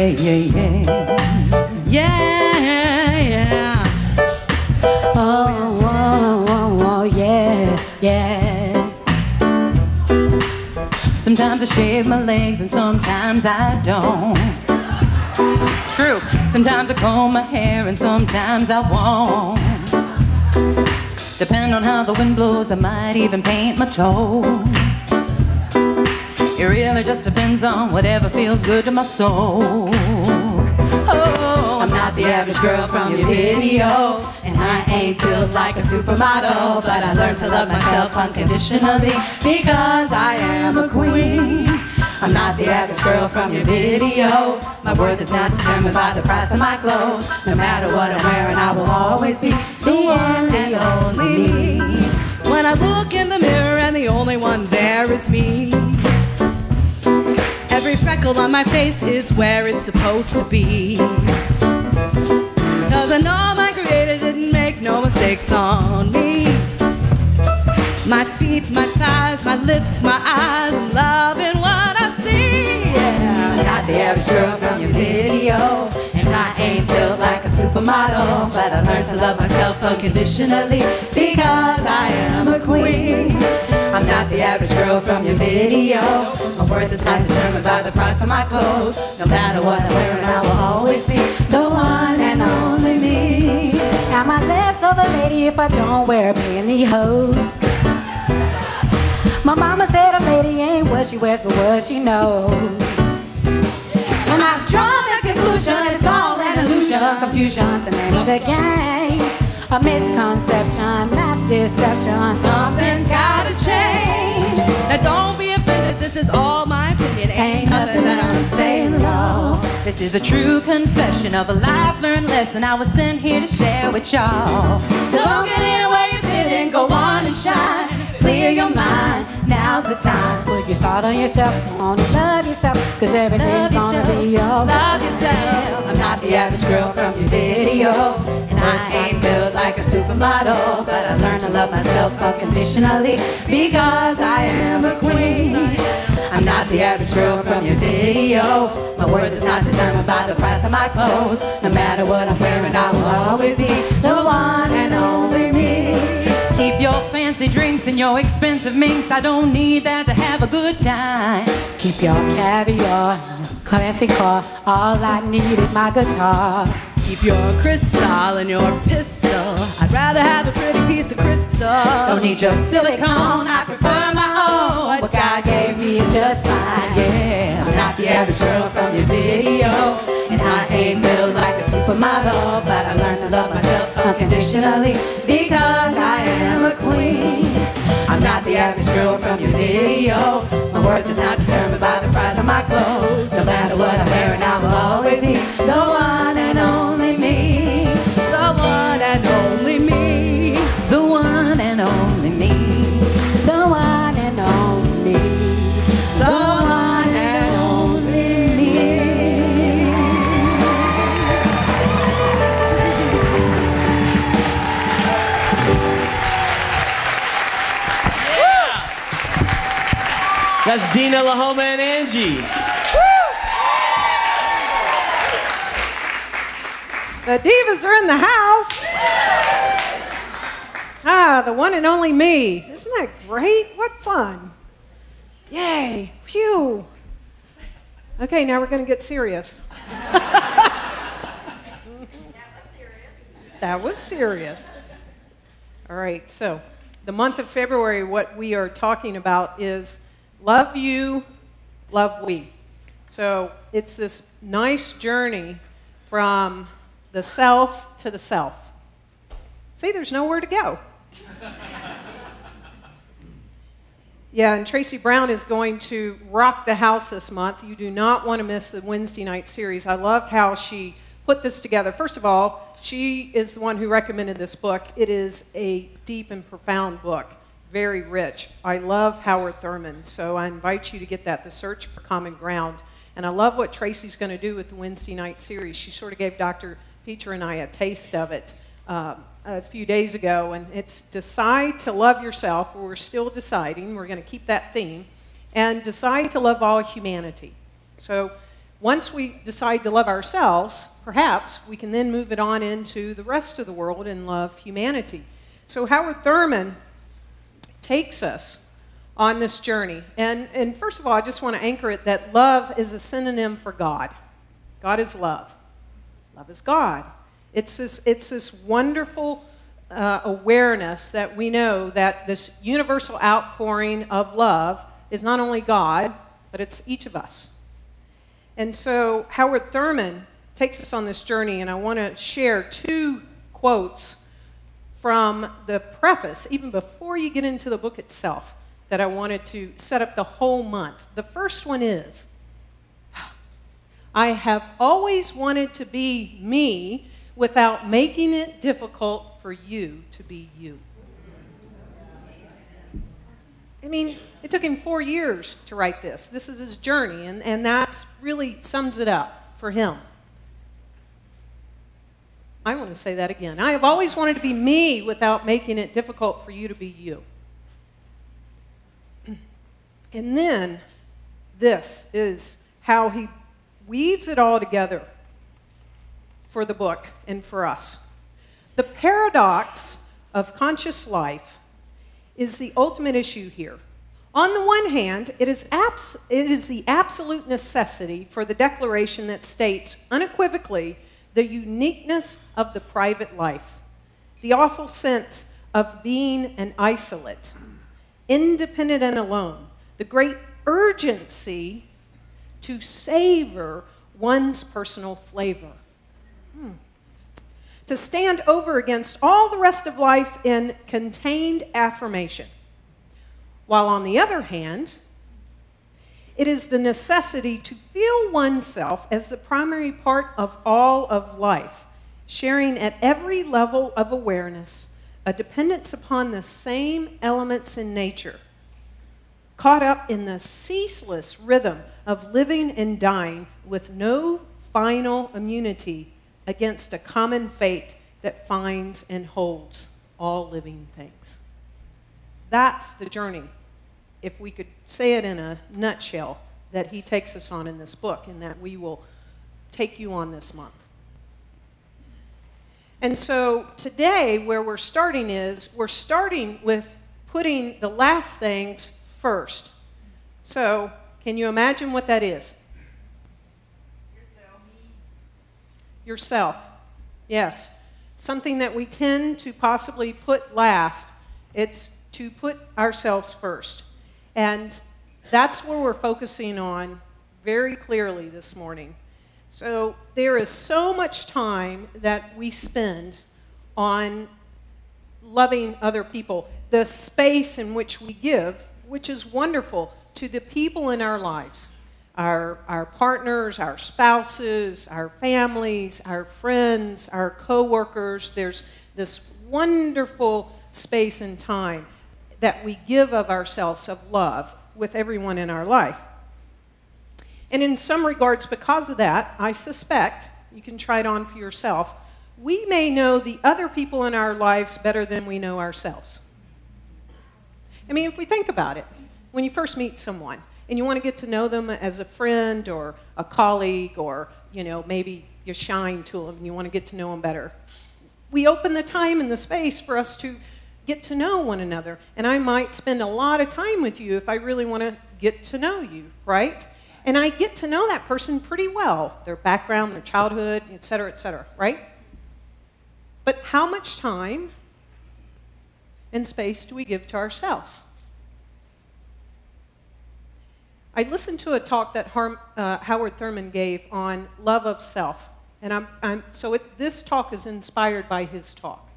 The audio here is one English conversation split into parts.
yeah. Oh, yeah. Sometimes I shave my legs and sometimes I don't. True. Sometimes I comb my hair and sometimes I won't. Depending on how the wind blows, I might even paint my toes. It really just depends on whatever feels good to my soul. Oh, I'm not the average girl from your video, and I ain't built like a supermodel, but I learned to love myself unconditionally because I am a queen. I'm not the average girl from your video. My worth is not determined by the price of my clothes. No matter what I'm wearing, I will always be the one and only me. When I look in the mirror and the only one there is me. Every freckle on my face is where it's supposed to be. Cause I know my creator didn't make no mistakes on me. My feet, my thighs, my lips, my eyes, I'm loving what I see. Yeah. I'm not the average girl from your video, and I ain't built like a supermodel, but I learned to love myself unconditionally because I am a queen. I'm not the average girl from your video. My worth is not determined by the price of my clothes. No matter what I'm wearing, I will always be the one and only me. Am I less of a lady if I don't wear pantyhose? My mama said a lady ain't what she wears, but what she knows. And I've drawn a conclusion, it's all an illusion. Confusion's the name of the game. A misconception, mass deception. Something's gotta change. Now don't be offended, this is all my opinion. Ain't nothing that I'm saying, no. This is a true confession of a life learned lesson I was sent here to share with y'all. So don't get in where you fit and go on and shine. Clear your mind, now's the time. Put your salt on yourself, you wanna love yourself, cause everything's gonna be alright. Love yourself. I'm not the average girl from your video, and I ain't built like a supermodel, but I learned to love myself unconditionally because I am a queen. I'm not the average girl from your video. My worth is not determined by the price of my clothes. No matter what I'm wearing, I will always be the one and only me. Keep your fancy drinks and your expensive minks. I don't need that to have a good time. Keep your caviar, your fancy car. All I need is my guitar. Keep your crystal and your pistol. I'd rather have a pretty piece of crystal. Don't need your silicone, I prefer my own. What God gave me is just fine, yeah. I'm not the average girl from your video, and I ain't built like a supermodel, but I learned to love myself unconditionally because I am a queen. I'm not the average girl from your video. My worth is not determined by the price of my clothes. No matter what I'm wearing, I will always be the one and only me. The one and only me. The one and only me. The one and only me. The one and only me. Yeah! That's Dina, Lahoma, and Angie. The divas are in the house. Ah, the one and only me. Isn't that great? What fun. Yay. Phew. Okay, now we're going to get serious. That was serious. All right, so the month of February, what we are talking about is love you, love we. So it's this nice journey from the self to the self. See, there's nowhere to go. Yeah, and Tracy Brown is going to rock the house this month. You do not want to miss the Wednesday night series. I loved how she put this together. First of all, she is the one who recommended this book. It is a deep and profound book, very rich. I love Howard Thurman, so I invite you to get that, The Search for Common Ground. And I love what Tracy's going to do with the Wednesday night series. She sort of gave Dr. Peter and I a taste of it a few days ago, and it's decide to love yourself. We're still deciding. We're going to keep that theme, and decide to love all humanity. So Once we decide to love ourselves, perhaps we can then move it on into the rest of the world and love humanity. So Howard Thurman takes us on this journey. And first of all, I just want to anchor it that love is a synonym for God. God is love. Love is God. It's this wonderful awareness that we know that this universal outpouring of love is not only God, but it's each of us. And so Howard Thurman takes us on this journey, and I want to share 2 quotes from the preface, even before you get into the book itself, that I wanted to set up the whole month. The first one is, I have always wanted to be me without making it difficult for you to be you. I mean, it took him 4 years to write this. This is his journey, and that really sums it up for him. I want to say that again. I have always wanted to be me without making it difficult for you to be you. And then this is how he weaves it all together for the book and for us. The paradox of conscious life is the ultimate issue here. On the one hand, it is the absolute necessity for the declaration that states unequivocally the uniqueness of the private life, the awful sense of being an isolate, independent and alone, the great urgency to savor one's personal flavor. To stand over against all the rest of life in contained affirmation. While on the other hand, it is the necessity to feel oneself as the primary part of all of life, sharing at every level of awareness a dependence upon the same elements in nature, caught up in the ceaseless rhythm of living and dying with no final immunity against a common fate that finds and holds all living things. That's the journey, if we could say it in a nutshell, that he takes us on in this book, and that we will take you on this month. And so today, where we're starting with putting the last things first. So, can you imagine what that is? Yourself. Yes. Something that we tend to possibly put last. It's to put ourselves first. And that's where we're focusing on very clearly this morning. So there is so much time that we spend on loving other people, the space in which we give, which is wonderful, to the people in our lives, our partners, our spouses, our families, our friends, our coworkers. There's this wonderful space and time that we give of ourselves, of love, with everyone in our life. And in some regards, because of that, I suspect, you can try it on for yourself, we may know the other people in our lives better than we know ourselves. I mean, if we think about it, when you first meet someone and you want to get to know them as a friend or a colleague, or maybe you shine to them and you want to get to know them better, we open the time and the space for us to get to know one another. And I might spend a lot of time with you if I really want to get to know you, right? And I get to know that person pretty well, their background, their childhood, et cetera, right? But how much time and space do we give to ourselves? I listened to a talk that Howard Thurman gave on love of self. And this talk is inspired by his talk.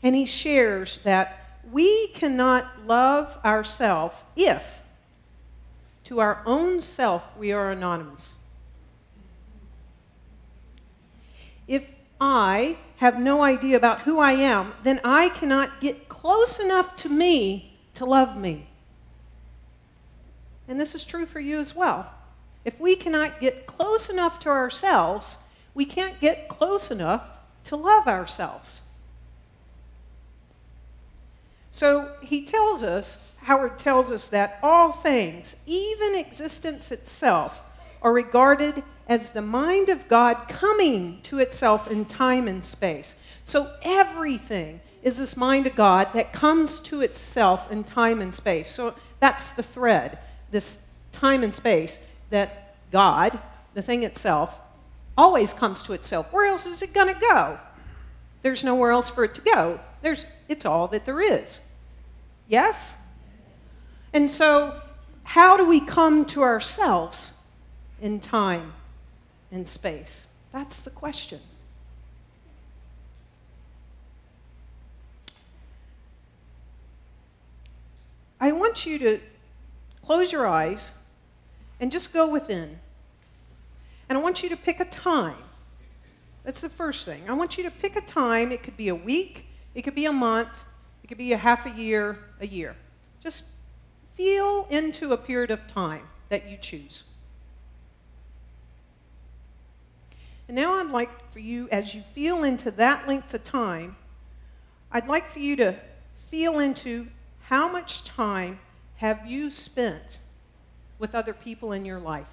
And he shares that we cannot love ourselves if, to our own self, we are anonymous. If I have no idea about who I am, then I cannot get close enough to me to love me. And this is true for you as well. If we cannot get close enough to ourselves, we can't get close enough to love ourselves. So Howard tells us that all things, even existence itself, are regarded as the mind of God coming to itself in time and space. So everything is this mind of God that comes to itself in time and space. So that's the thread, this time and space, that God, the thing itself, always comes to itself. Where else is it going to go? There's nowhere else for it to go. It's all that there is. Yes? And so, how do we come to ourselves in time and space? That's the question. I want you to close your eyes and just go within. And I want you to pick a time. That's the first thing. I want you to pick a time. It could be a week. It could be a month. It could be a half a year, a year. Just feel into a period of time that you choose. And now I'd like for you, as you feel into that length of time, I'd like for you to feel into how much time have you spent with other people in your life.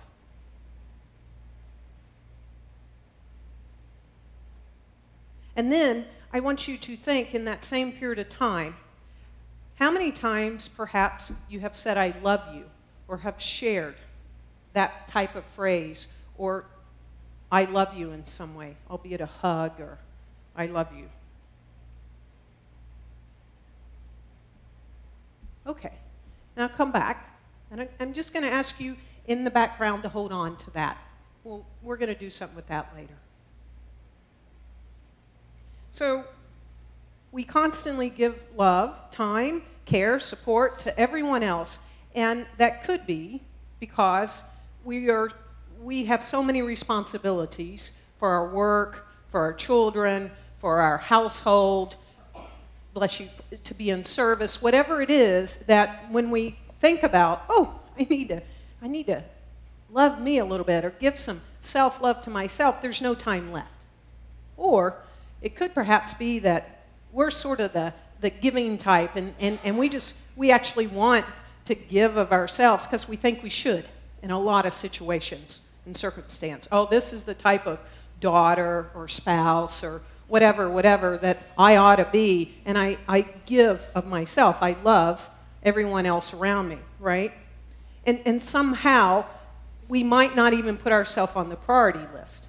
And then I want you to think in that same period of time, how many times perhaps you have said, I love you, or have shared that type of phrase, or I love you in some way, albeit a hug, or I love you. Okay, now come back, and I'm just going to ask you in the background to hold on to that. Well, we're going to do something with that later. So we constantly give love, time, care, support to everyone else, and that could be because we have so many responsibilities for our work, for our children, for our household, bless you, to be in service, whatever it is that when we think about, oh, I need to love me a little bit or give some self-love to myself, there's no time left. Or it could perhaps be that we're sort of the giving type, and we actually want to give of ourselves because we think we should in a lot of situations and circumstance. Oh, this is the type of daughter or spouse or whatever that I ought to be, and I give of myself. I love everyone else around me, right? And somehow we might not even put ourselves on the priority list.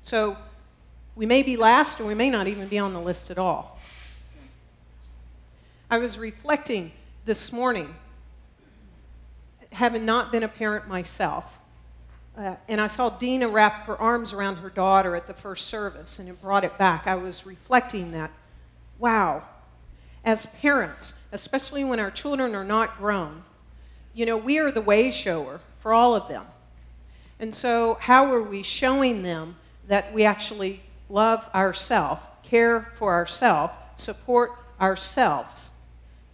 So we may be last, or we may not even be on the list at all. I was reflecting this morning, having not been a parent myself, and I saw Dina wrap her arms around her daughter at the first service, and it brought it back. I was reflecting that, wow, as parents, especially when our children are not grown, you know, we are the way shower for all of them. And so how are we showing them that we actually love ourselves, care for ourselves, support ourselves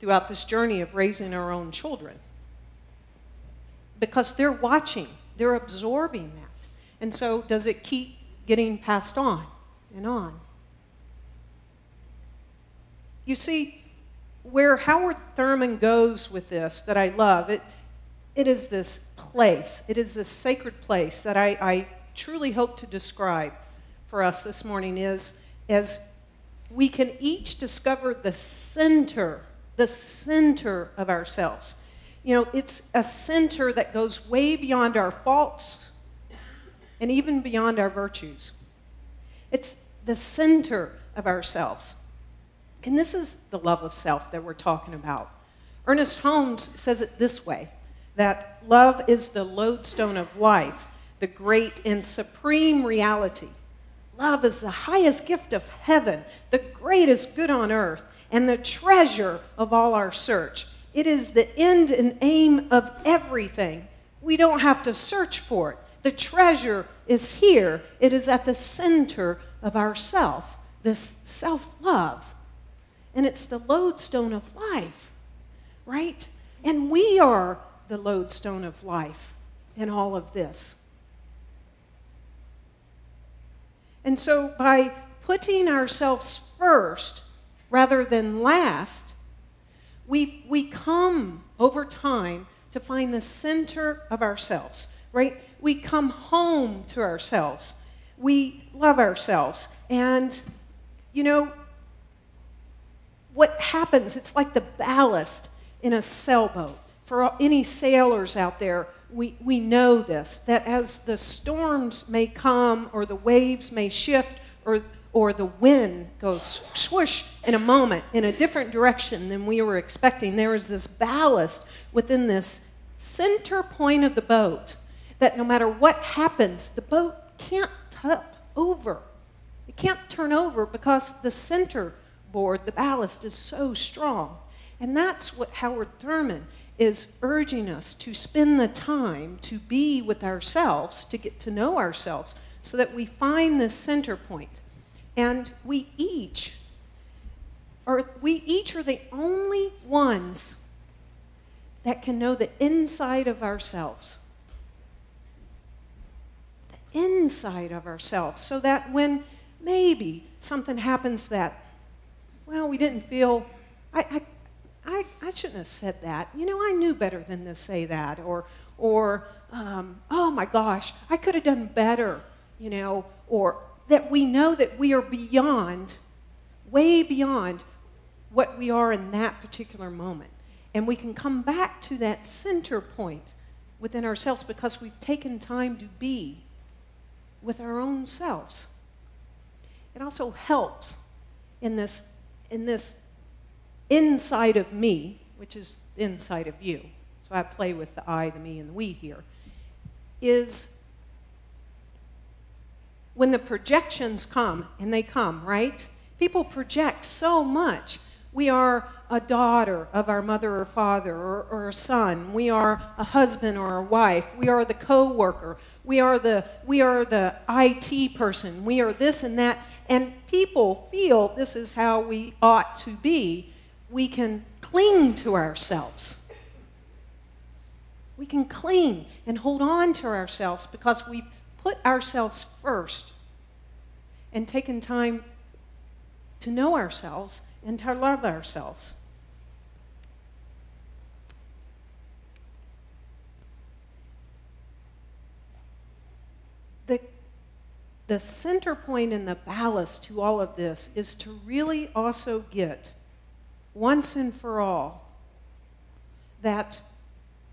throughout this journey of raising our own children? Because they're watching, they're absorbing that. And so does it keep getting passed on and on? You see, where Howard Thurman goes with this that I love, it is this place, it is this sacred place that I truly hope to describe for us this morning is as we can each discover the center of ourselves. You know, it's a center that goes way beyond our faults and even beyond our virtues. It's the center of ourselves. And this is the love of self that we're talking about. Ernest Holmes says it this way, that love is the lodestone of life, the great and supreme reality. Love is the highest gift of heaven, the greatest good on earth, and the treasure of all our search. It is the end and aim of everything. We don't have to search for it. The treasure is here. It is at the center of ourself, this self-love. And it's the lodestone of life, right? And we are the lodestone of life in all of this. And so by putting ourselves first rather than last, we come over time to find the center of ourselves, right? We come home to ourselves. We love ourselves. And, you know, what happens, it's like the ballast in a sailboat. For any sailors out there, we know this, that as the storms may come or the waves may shift or the wind goes swoosh in a moment in a different direction than we were expecting, there is this ballast within this center point of the boat that no matter what happens, the boat can't tip over. It can't turn over because the center board, the ballast, is so strong. And that's what Howard Thurman is urging us to spend the time to be with ourselves, to get to know ourselves, so that we find this center point. And we each are the only ones that can know the inside of ourselves. The inside of ourselves, so that when maybe something happens that, well, we didn't feel, I shouldn't have said that. You know, I knew better than to say that. Or oh my gosh, I could have done better, you know. Or that we know that we are beyond, way beyond what we are in that particular moment. And we can come back to that center point within ourselves because we've taken time to be with our own selves. It also helps in this inside of me, which is inside of you. So I play with the I, the me, and the we here, is when the projections come, and they come, right? People project so much. We are a daughter of our mother or father or a son. We are a husband or a wife. We are the co-worker. We are the IT person. We are this and that. And people feel this is how we ought to be. We can cling to ourselves. We can cling and hold on to ourselves because we've put ourselves first and taken time to know ourselves and to love ourselves. The center point and the ballast to all of this is to really also get, once and for all, that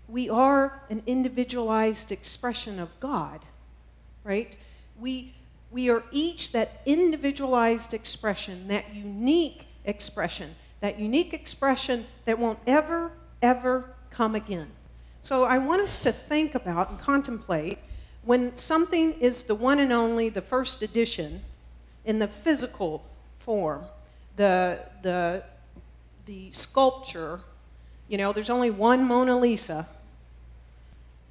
we are an individualized expression of God, right? We are each that individualized expression, that unique expression that won't ever, ever come again. So I want us to think about and contemplate when something is the one and only, the first edition, in the physical form, the sculpture, you know, there's only one Mona Lisa.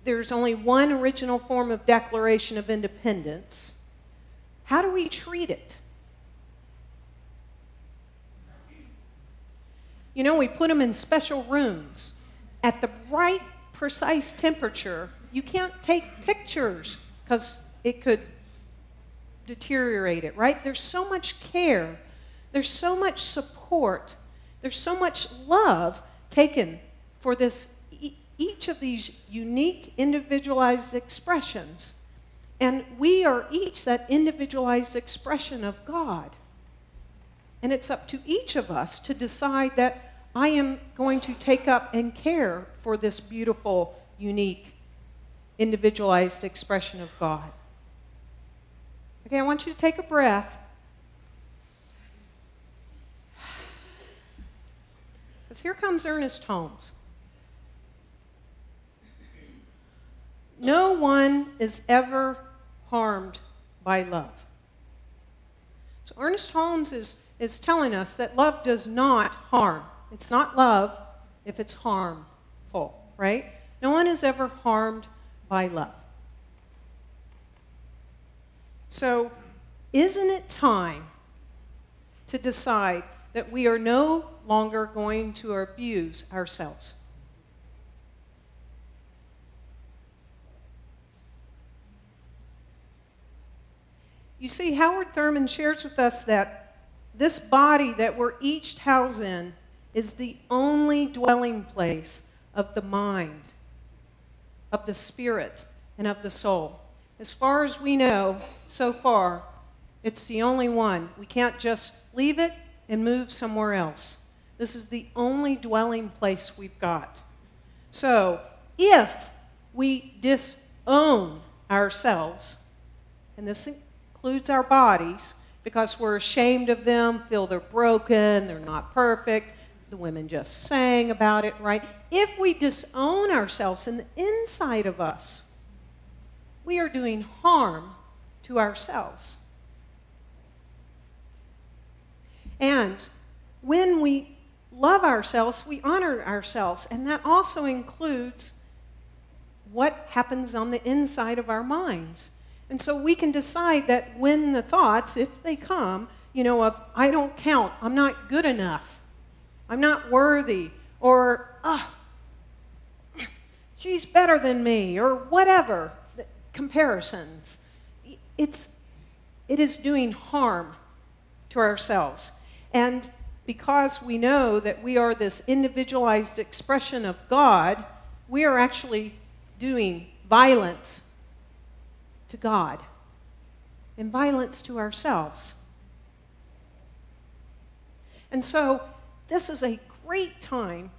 There's only one original form of Declaration of Independence. How do we treat it? You know, we put them in special rooms at the right, precise temperature. You can't take pictures because it could deteriorate it, right? There's so much care. There's so much support. There's so much love taken for this, each of these unique, individualized expressions. And we are each that individualized expression of God. And it's up to each of us to decide that I am going to take up and care for this beautiful, unique, individualized expression of God. Okay, I want you to take a breath. Because here comes Ernest Holmes. No one is ever harmed by love. So Ernest Holmes is telling us that love does not harm. It's not love if it's harmful, right? No one is ever harmed by love. So isn't it time to decide that we are no longer going to abuse ourselves? You see, Howard Thurman shares with us that this body that we're each housed in is the only dwelling place of the mind, of the spirit, and of the soul. As far as we know so far, it's the only one. We can't just leave it and move somewhere else. This is the only dwelling place we've got. So if we disown ourselves, and this includes our bodies, because we're ashamed of them, feel they're broken, they're not perfect, the women just sang about it, right? If we disown ourselves in the inside of us, we are doing harm to ourselves. And when we love ourselves, we honor ourselves, and that also includes what happens on the inside of our minds. And so we can decide that when the thoughts, if they come, of I don't count, I'm not good enough, I'm not worthy, or she's better than me, or whatever, comparisons, it is doing harm to ourselves. And because we know that we are this individualized expression of God, we are actually doing violence to God and violence to ourselves. And so this is a great time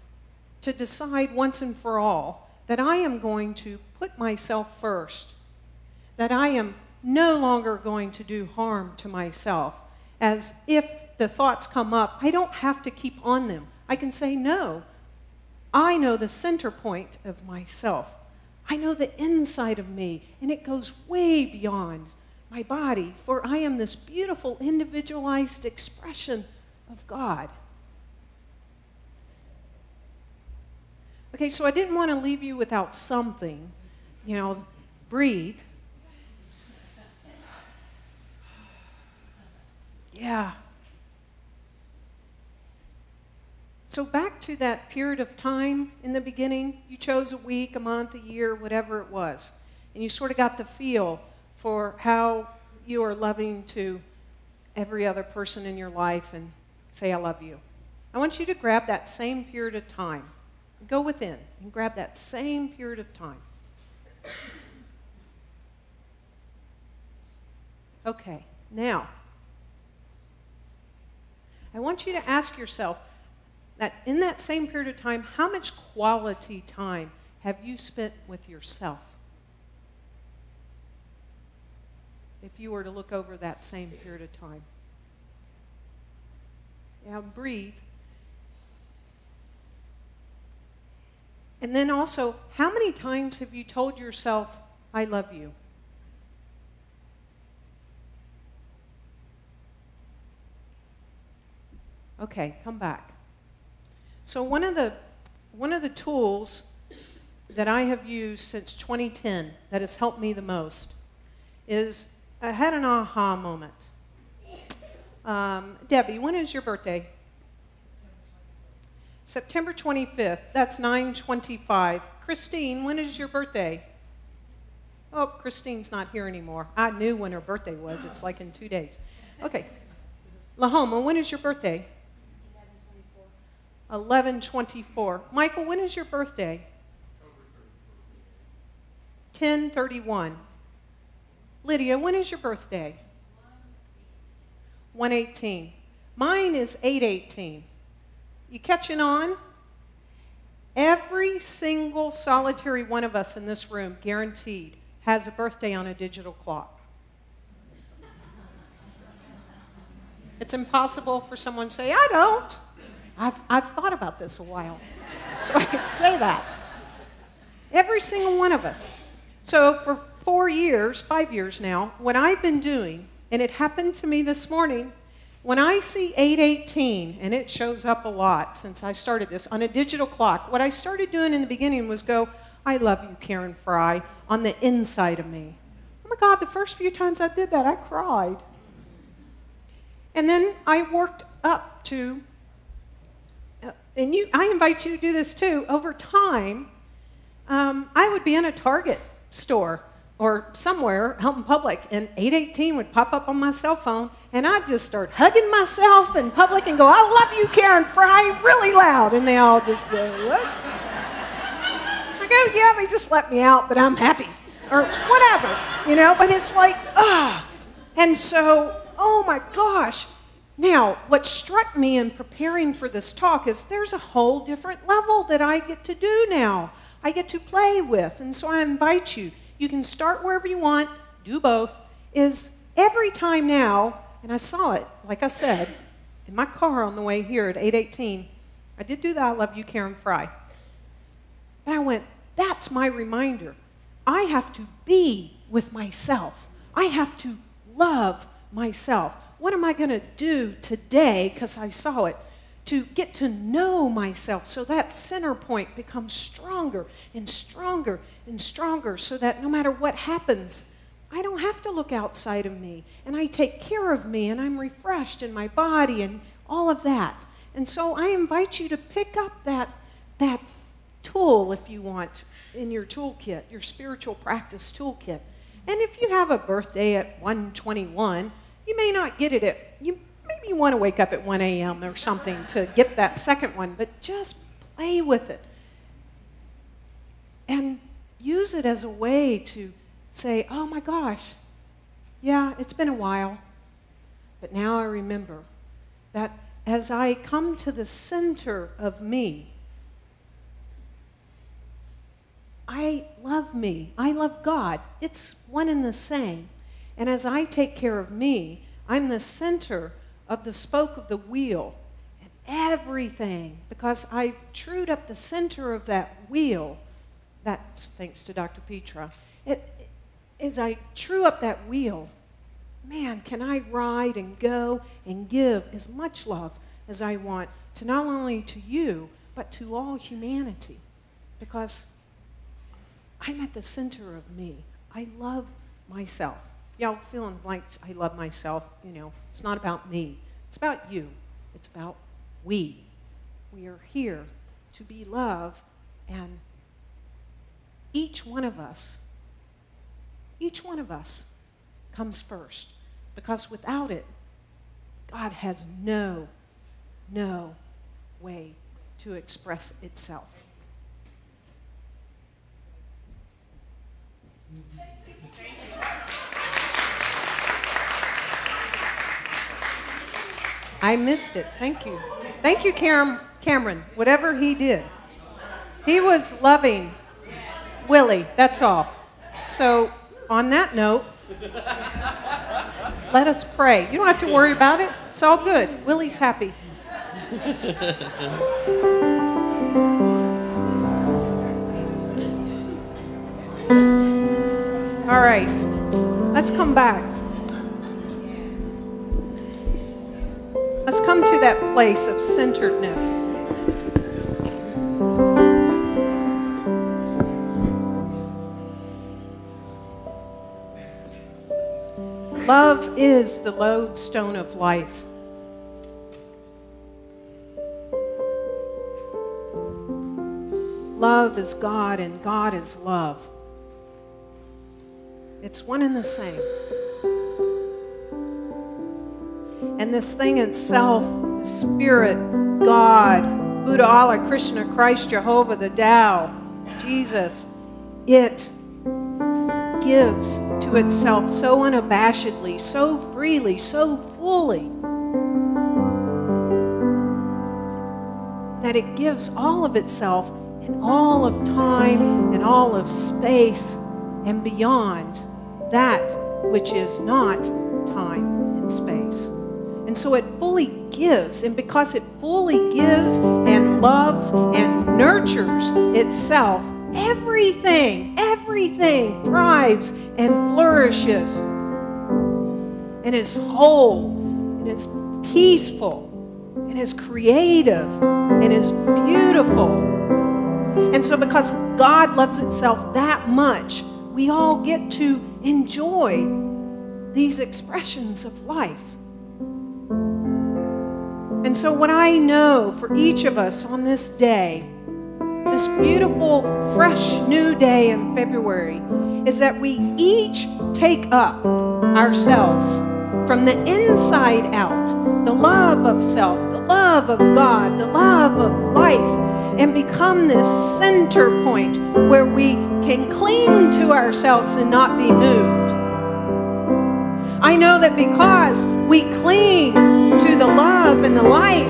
to decide once and for all that I am going to put myself first, that I am no longer going to do harm to myself. As if the thoughts come up, I don't have to keep on them. I can say, no, I know the center point of myself. I know the inside of me, and it goes way beyond my body, for I am this beautiful, individualized expression of God. Okay, so I didn't want to leave you without something. Breathe. Yeah. So back to that period of time in the beginning, you chose a week, a month, a year, whatever it was, and you sort of got the feel for how you are loving to every other person in your life and say, I love you. I want you to grab that same period of time. Go within and grab that same period of time. Okay, now, I want you to ask yourself, that in that same period of time, how much quality time have you spent with yourself? If you were to look over that same period of time. Now breathe. And then also, how many times have you told yourself, I love you? Okay, come back. So one of the tools that I have used since 2010 that has helped me the most is I had an aha moment. Debbie, when is your birthday? September 25th. That's 9/25. Christine, when is your birthday? Oh, Christine's not here anymore. I knew when her birthday was. It's like in 2 days. Okay. Lahoma, when is your birthday? 11/24. Michael, when is your birthday? 10/31. Lydia, when is your birthday? 1/18. Mine is 8/18. You catching on? Every single solitary one of us in this room, guaranteed, has a birthday on a digital clock. It's impossible for someone to say, I don't. I've thought about this a while, so I could say that. Every single one of us. So for 5 years now, what I've been doing, and it happened to me this morning, when I see 8/18, and it shows up a lot since I started this, on a digital clock, what I started doing in the beginning was go, I love you, Karen Fry, on the inside of me. Oh my God, the first few times I did that, I cried. And then I worked up to, and I invite you to do this too, over time, I would be in a Target store or somewhere out in public, and 8/18 would pop up on my cell phone, and I'd just start hugging myself in public and go, I love you, Karen Fry, really loud. And they all just go, what? I go, yeah, they just let me out, but I'm happy. or whatever, you know, but it's like, ah. And so, oh my gosh. Now, what struck me in preparing for this talk is there's a whole different level that I get to do now. I get to play with. And so I invite you. You can start wherever you want, do both, is every time now, and I saw it, like I said, in my car on the way here at 8:18, I did do the I Love You, Karen Fry. And I went, that's my reminder. I have to be with myself. I have to love myself. What am I going to do today, because I saw it, to get to know myself so that center point becomes stronger and stronger and stronger so that no matter what happens, I don't have to look outside of me, and I take care of me, and I'm refreshed in my body and all of that. And so I invite you to pick up that tool, if you want, in your toolkit, your spiritual practice toolkit. And if you have a birthday at 1:21, you may not get it maybe you want to wake up at 1 a.m. or something to get that second one, but just play with it. And use it as a way to say, oh my gosh, yeah, it's been a while, but now I remember that as I come to the center of me, I love me. I love God. It's one and the same. And as I take care of me, I'm the center of the spoke of the wheel and everything, because I've trued up the center of that wheel. That's thanks to Dr. Petra. As I true up that wheel, man, can I ride and go and give as much love as I want to not only to you, but to all humanity, because I'm at the center of me. I love myself. Y'all feeling like I love myself, you know, it's not about me. It's about you. It's about we. We are here to be love, and each one of us comes first, because without it, God has no way to express itself. I missed it. Thank you. Thank you, Cameron, whatever he did. He was loving Willie, that's all. So on that note, let us pray. You don't have to worry about it. It's all good. Willie's happy. All right. Let's come back. Let's come to that place of centeredness. Love is the lodestone of life. Love is God, and God is love. It's one and the same. And this thing itself, Spirit, God, Buddha, Allah, Krishna, Christ, Jehovah, the Tao, Jesus, it gives to itself so unabashedly, so freely, so fully, that it gives all of itself in all of time and all of space and beyond that which is not time and space. And so it fully gives, and because it fully gives and loves and nurtures itself, everything thrives and flourishes and is whole and is peaceful and is creative and is beautiful. And so because God loves itself that much, we all get to enjoy these expressions of life. And so what I know for each of us on this day, this beautiful, fresh, new day in February, is that we each take up ourselves from the inside out, the love of self, the love of God, the love of life, and become this center point where we can cling to to ourselves and not be moved. I know that because we cling to the love and the life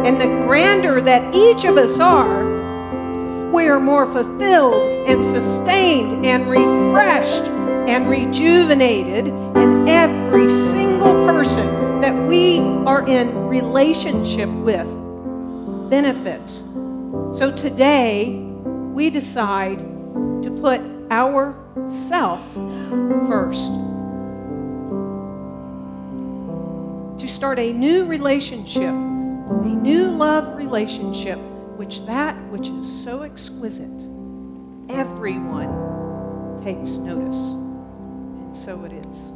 and the grandeur that each of us are, we are more fulfilled and sustained and refreshed and rejuvenated, and every single person that we are in relationship with benefits. So today, we decide to put ourself first. To start a new relationship, a new love relationship, which is so exquisite, everyone takes notice. And so it is.